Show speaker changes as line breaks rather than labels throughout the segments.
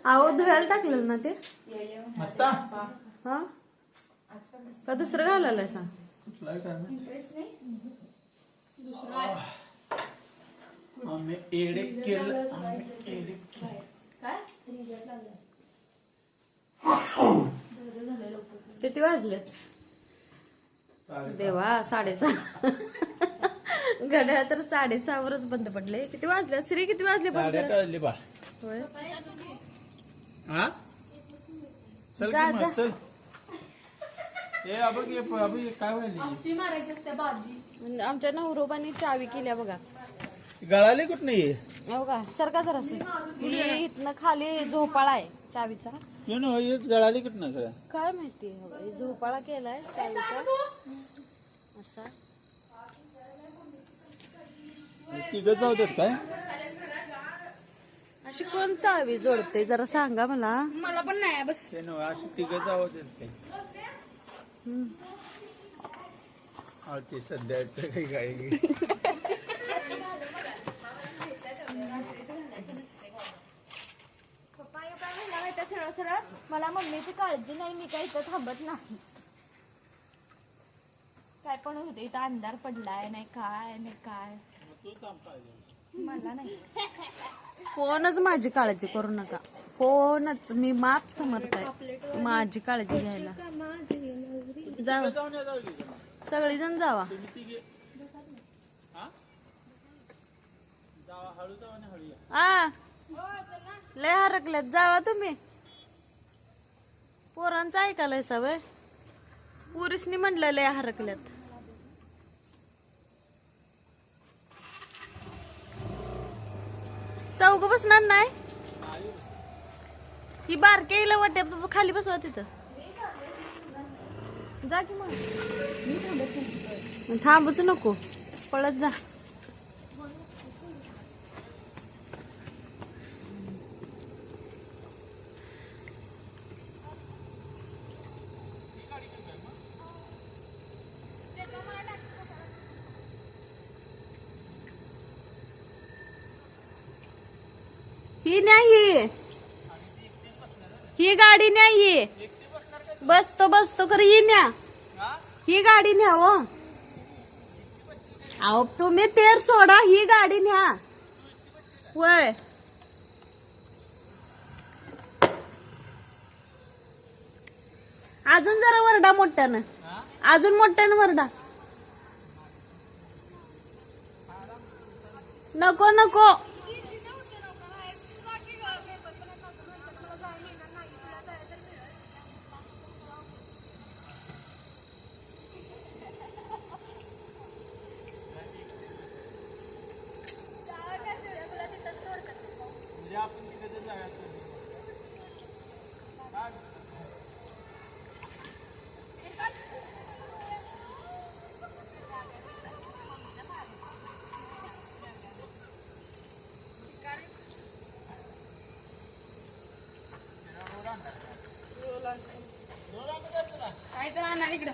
आहो धुवायला टाकलेलं ना ते हा का दुसरं घालायला सांग. किती वाजले देवा? 6:30. घड्याळ तर 6:30वरच बंद पडले. किती वाजले श्री? किती वाजले बंद? होय
चल चल.
आमच्या नवरोबानी चावी केल्या बघा.
गळाली कुठ नाही
हो का? सरका जरा इथनं खाली झोपाळा आहे चावीचा.
गळाली कुठ ना
काय माहिती झोपाळा केलाय चावीचा असा.
तिघं जाऊ देत काय?
अशी कोण चावी जोडते जरा सांगा मला.
मला पण नाही बस.
अशी तिघं जाऊ देत काय? ते सध्याच काही काय
सरळ सरळ मला मम्मीची काळजी नाही, मी काही इथं थांबत नाही. काय पण होते इथं अंधार पडलाय नाही काय मला नाही.
कोणच माझी काळजी करू नका. कोणच मी माप समर्थ आहे माझी काळजी घ्यायला. जावा सगळीजण जावा. लय हरकल्यात जावा तुम्ही. पोरांचं ऐकायला सवय. पुरुषनी म्हटलं लय हरकल्यात. चौघ बसणार नाही. ही बारके येईल वाट्या खाली बसवा तिथं. जा की मग. थांबच नको पळत जा. ही नाही ही गाडी नाही. बसतो खरं ही न्या. ही गाडी न्या हो. अहो तुम्ही तेर सोडा ही गाडी न्या. वय अजून जरा वरडा मोठ्यानं. अजून मोठ्यानं वरडा. नको
काय तर आणा इकडं.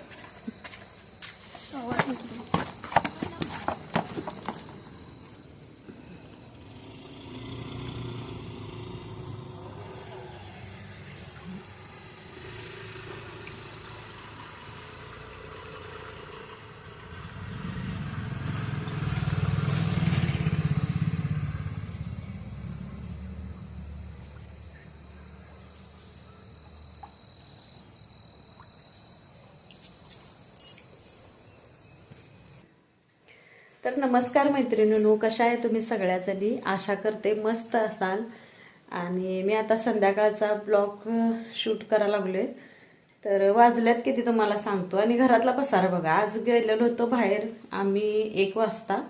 तर नमस्कार मैत्रिणींनो, कशा आहे तुम्ही सगळ्याजणी? आशा करते मस्त असाल. आणि मी आता संध्याकाळचा ब्लॉग शूट करायला लागलोय. तर वाजल्यात किती तुम्हाला सांगतो. आणि घरातला पसारा बघा. आज गेलेलो होतो बाहेर आम्ही 1 वाजता.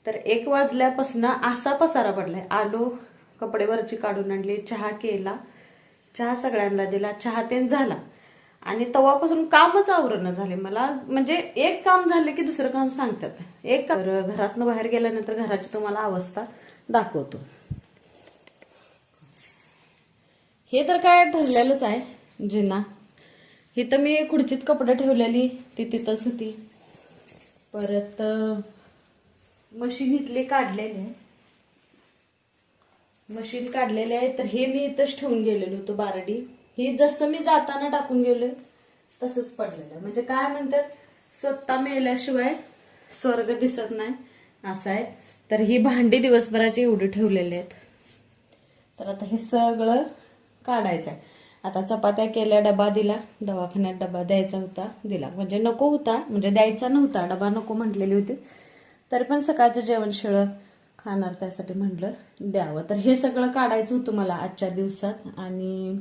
तर 1 वाजल्यापासून असा पसारा पडलाय. आलो कपडे वरची काढून आणली, चहा केला, चहा सगळ्यांना दिला, चहा तेन झाला. आणि तेव्हापासून कामच आवरणं झाले मला. म्हणजे एक काम झालं की दुसरं काम सांगतात. एक घरातनं बाहेर गेल्यानंतर घराची तुम्हाला अवस्था दाखवतो. हे तर काय ठरलेलंच आहे जिना. इथं मी खुर्चीत कपडे ठेवलेली ती तिथंच होती. परत मशीन इथले काढलेले आहे. मशीन काढलेले आहे. तर हे मी इथंच ठेवून गेलेलो होतो बारडी. ही जसं मी जाताना टाकून गेलोय तसंच पडलेलं. म्हणजे काय म्हणतात, स्वतः मेल्याशिवाय स्वर्ग दिसत नाही असं आहे. तर ही भांडी दिवसभराची एवढी ठेवलेली आहेत. तर आता हे सगळं काढायचं आहे. आता चपात्या केल्या, डबा दिला, दवाखान्यात डबा द्यायचा होता, दिला. म्हणजे नको होता, म्हणजे द्यायचा नव्हता, डबा नको म्हटलेली होती. तरी पण सकाळचं जेवण शिळं खाणार त्यासाठी म्हटलं द्यावं. तर हे सगळं काढायचं होतं मला आजच्या दिवसात. आणि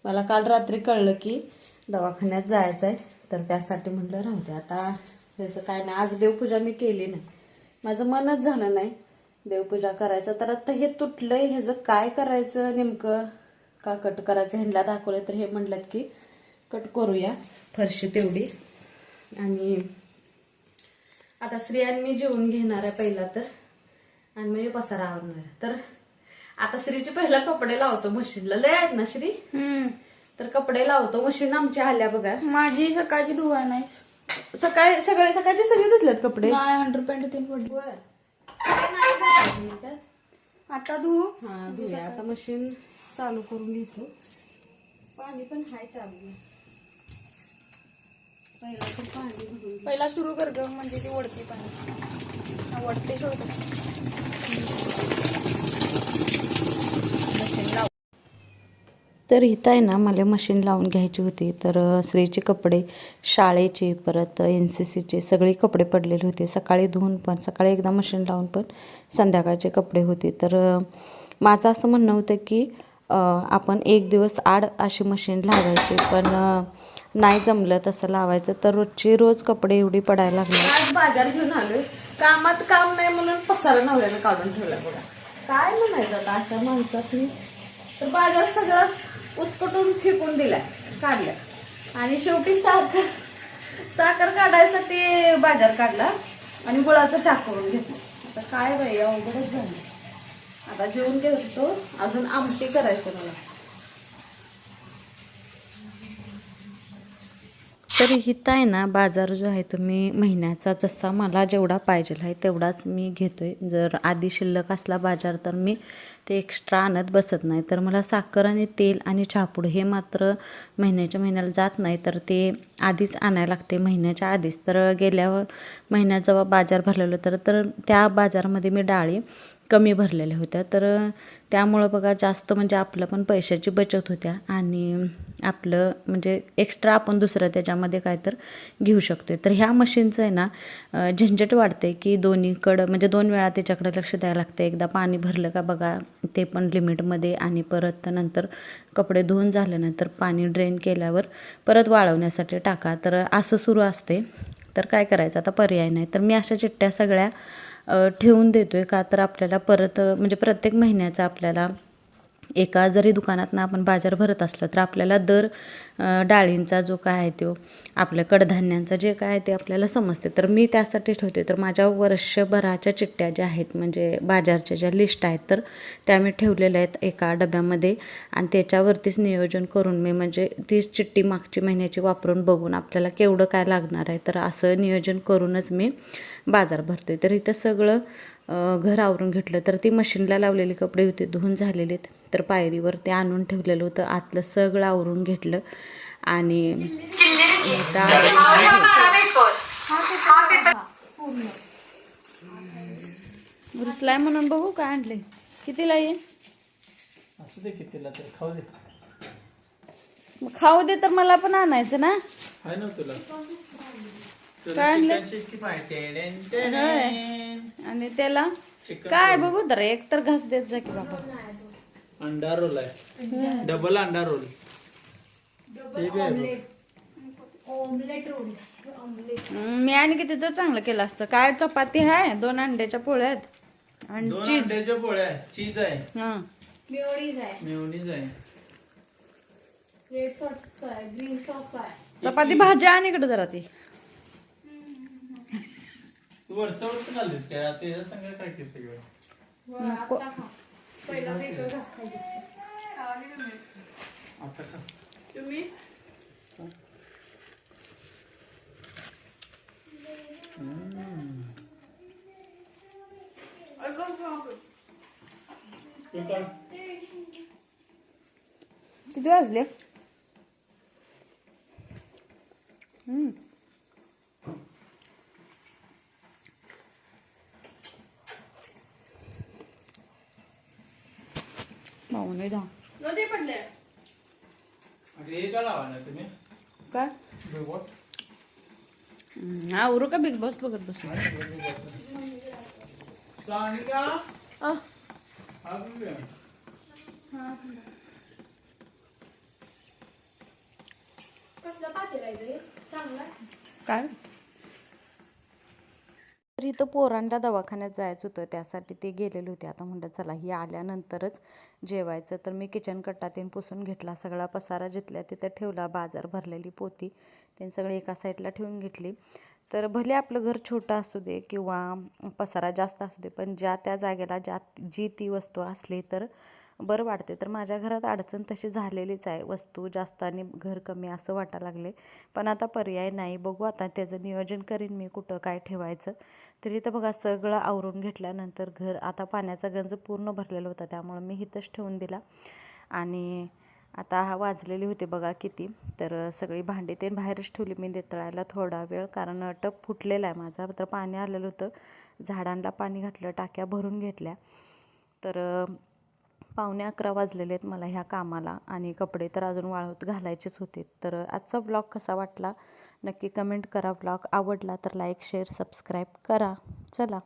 मला काल रात्री कळलं की दवाखान्यात जायचं आहे. तर त्यासाठी म्हटलं राहू दे आता. त्याचं काय नाही, आज देवपूजा मी केली नाही, माझं मनच झालं नाही देवपूजा करायचं. तर आता हे तुटलंय, ह्याचं काय करायचं नेमकं, का कट करायचं ह्यांना दाखवलं. तर हे म्हणलं की कट करूया फरशी तेवढी. आणि आता श्री आणि मी जेवून घेणार आहे पहिला तर, आणि मग पसारा आवरणार आहे. तर आता श्रीचे पहिला कपडे लावतो मशीनला. लय आहेत ना श्री, तर कपडे लावतो. मशीन आमची आल्या बघा.
माझी सकाळची धुवा नाही,
सकाळचे सगळे धुतलेत कपडे.
100% पडली. आता धुवू.
हा धुया. आता मशीन चालू करून घेतो. पाणी पण हाय चालू. पहिला तर पाणी भरून
पहिला सुरू कर ग, म्हणजे ती ओढते पाणी. ओढते सोडते.
तर इथं आहे ना, मला मशीन लावून घ्यायची होती. तर श्रीचे कपडे शाळेचे, परत NCCचे सगळे कपडे पडलेले होते. सकाळी धुवून पण, सकाळी एकदा मशीन लावून पण संध्याकाळचे कपडे होते. तर माझं असं म्हणणं होतं की आपण एक दिवस आड अशी मशीन लावायची, पण नाही जमलं तसं लावायचं. तर रोजची रोज कपडे एवढी पडायला लागली. आज बाजार घेऊन आलोय, कामात काम नाही म्हणून पसारा नवऱ्यानं काढून ठेवला बघा. काय म्हणायचं आता अशा माणसाची. तर बाजार सगळं उचकटून फेकून दिलाय, काढल्या. आणि शेवटी साखर काढायसाठी बाजार काढला आणि गुळाचा चाक करून घेतला. आता काय बाई अवघडच झालं. आता जेवून घेतो, अजून आमटी करायचं मला. तर इथं आहे ना, बाजार जो आहे तो मी महिन्याचा जसा मला जेवढा पाहिजे आहे तेवढाच मी घेतोय. जर आधी शिल्लक असला बाजार तर मी ते एक्स्ट्रा आणत बसत नाही. तर मला साखर आणि तेल आणि चहापूड हे मात्र महिन्याच्या महिन्याला जात नाही, तर ते आधीच आणायला लागते महिन्याच्या आधीच. तर गेल्या महिन्यात जेव्हा बाजार भरलेलं तर त्या बाजारामध्ये मी डाळी कमी भरलेल्या होत्या. तर त्यामुळं बघा जास्त म्हणजे आपलं पण पैशाची बचत होत्या आणि आपलं म्हणजे एक्स्ट्रा आपण दुसरं त्याच्यामध्ये काय तर घेऊ शकतो. तर ह्या मशीनचं आहे ना झंझट वाढते की दोन्हीकडं म्हणजे 2 वेळा त्याच्याकडे लक्ष द्यायला लागतं. एकदा पाणी भरलं का बघा ते पण लिमिटमध्ये, आणि परत नंतर कपडे धुवून झाल्यानंतर पाणी ड्रेन केल्यावर परत वाळवण्यासाठी टाका. तर असं सुरू असते. तर काय करायचं आता, पर्याय नाही. तर मी अशा चिट्ट्या सगळ्या ठेवून देतोय. का तर आपल्याला परत म्हणजे प्रत्येक महिन्याचा आपल्याला एका जरी दुकानातनं आपण बाजार भरत असलो तर आपल्याला दर डाळींचा जो काय आहे तो, आपल्या कडधान्यांचा जे काय आहे ते आपल्याला समजते. तर मी त्यासाठी ठेवते. तर माझ्या वर्षभराच्या चिट्ट्या ज्या आहेत म्हणजे बाजारच्या ज्या लिस्ट आहेत तर त्या मी ठेवलेल्या आहेत एका डब्यामध्ये. आणि त्याच्यावरतीच नियोजन करून मी म्हणजे तीच चिट्टी मागची महिन्याची वापरून बघून आपल्याला केवढं काय लागणार आहे तर असं नियोजन करूनच मी बाजार भरतोय. तर इथं सगळं घर आवरून घेतलं. तर ती मशीनला लावलेली कपडे होते धुवून झालेले. तर पायरीवर ते आणून ठेवलेलं होतं. आतलं सगळं आवरून घेतलं आणि रुसलाय म्हणून बघू काय आणले, कितीला येईल
असू दे कितीला तर खाऊ दे.
खाऊ दे तर मला पण आणायचं ना.
आहे ना तुला
काय आणलं?
चिकन 65.
होय. आणि त्याला काय बघू तर एक तर घास देत जा की बाबा.
अंडा रोल आहे, डबल अंडा रोल.
मी आणि किती तर चांगलं केलं असतं. काय चपाती आहे, 2 अंड्याच्या पोळ्या आहेत आणि
2
चीज.
अंड्याच्या पोळ्या आहे, चीज आहे,
हा
मेयोनीज आहे.
रेड सॉस आहे, ग्रीन सॉस आहे.
चपाती भाजी आणि इकडे जरा ती
तू वरचं घाललीस काय आता सांगा काय की सगळं
नको.
पहिला वेगळं घास खायचं.
आता खा.
तुम्ही
किती वाजले? पाहुणे दहा.
नदी पडले.
हे का लावा ना तुम्ही
काय
बिलबोर्ड?
आवरू का बिग बॉस बघत बसलो?
सानिका
अ,
कसलं पातेलं आहे रे? चांगलं.
काय तर इथं पोरांना दवाखान्यात जायचं होतं, त्यासाठी ते गेलेले होते. आता म्हणलं चला ही आल्यानंतरच जेवायचं. तर मी किचन कट्टा तेन पुसून घेतला, सगळा पसारा जिथल्या तिथं ठेवला, बाजार भरलेली पोती ते सगळे एका साईडला ठेवून घेतली. तर भले आपलं घर छोटं असू दे किंवा पसारा जास्त असू दे, पण ज्या त्या जागेला जी ती वस्तू असली तर बरं वाटते. तर माझ्या घरात अडचण तशी झालेलीच आहे, वस्तू जास्त आणि घर कमी असं वाटायला लागले. पण आता पर्याय नाही, बघू आता त्याचं नियोजन करीन मी कुठं काय ठेवायचं. तरी तर बघा सगळं आवरून घेतल्यानंतर घर आता पाण्याचा गंज पूर्ण भरलेला होता, त्यामुळं मी इथंच ठेवून दिला. आणि आता वाजलेली होते बघा किती. तर सगळी भांडी ते बाहेरच ठेवली मी देतळायला थोडा वेळ, कारण टप फुटलेला आहे माझा. तर पाणी आलेलं होतं, झाडांना पाणी घातलं, टाक्या भरून घेतल्या. तर 11:45 वाजलेले आहेत मला ह्या कामाला, आणि कपडे तर अजून वाळत घालायचेच होते. तर आजचा ब्लॉग कसा वाटला नक्की कमेंट करा. ब्लॉग आवडला तर लाईक शेअर सबस्क्राईब करा. चला.